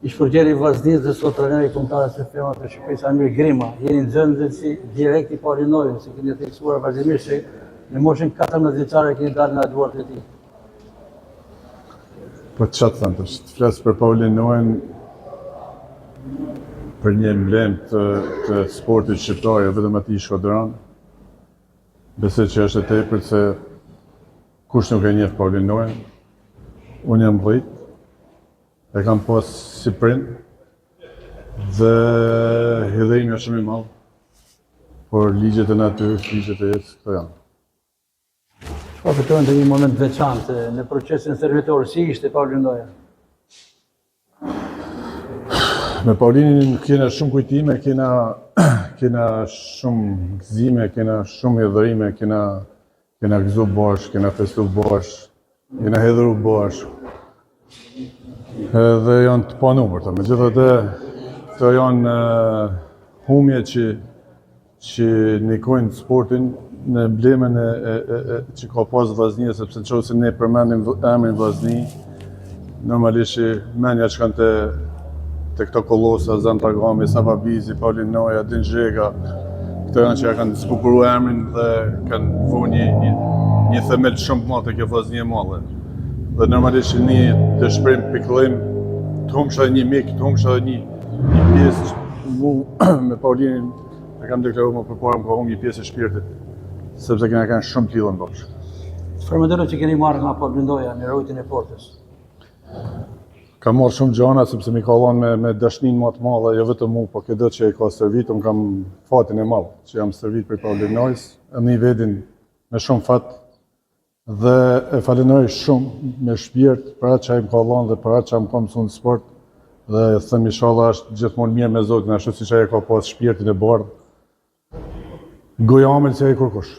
Ish-Përgjeri Vllaznisë dhe sot trajneri kombëtar të femrave të Shqipërisë Amir Grima, jeni nxënësi direkt I Paulinojës, se keni theksuar vazhdimisht se në moshën 14 vjeçare keni dalë nga duart e tij. Po çfarë thënë tash? Të flas për Paulinojën, për një emblem të sportit shqiptar, jo vetëm atij Shkodran. Besoj që është e tepërt se kush nuk e njeh Paulinojën. Unë jam vëllait, e kam pas si prind dhe hidhimi është shumë I madh. Por ligjet e natyrës, ligjet e jetës, këto janë. Çfarë fitojnë të një moment veçantë në procesin servitor, si ishte Paulinoja? Me Paulinin kena shumë kujtime, kena shumë gëzime, kena shumë hidhërime, kena gëzu bashkë, kena festu bashkë, kena hedhuru bashkë. Dhe janë të panumërta. Megjithatë, këto janë humje që nikojnë sportin në emblemen që ka pas Vllaznia, sepse nëse ne përmendim emrin Vllazni, normalisht menja që kanë te këto kollosa, Zan Tagami, Sava Bizi, Paulinoja, Din Zhega, këto janë që ja kanë zbukuruar emrin dhe kanë vënë një themel shumë të madh te kjo Vllaznia e madhe. Dhe normalisht një të shprehim pikëllim, të humsha një mik, të humsha një pjesë mu me Paulinin, e kam deklaruar më përpara, më ka humbur një pjesë e shpirtit, sepse kena kanë shumë të lidhur bashkë. Çfarë mendoni që keni marrë nga Paulinoja në rrugën e portës? Kam marrë shumë gjëra sepse mi ka dhënë me dashnin më të madhe, jo vetëm mua, po këtë që e ka servit, unë kam fatin e madh që jam servit për Paulinojës, e një vedin me shumë fat dhe e falenderoj shumë me shpirt për atë që ai më ka dhënë dhe për atë që më ka mësuar në sport dhe them inshallah është gjithmonë mirë me Zotin, ashtu siç ai ka pas shpirtin e bardhë. Goja amel se ai kurkush.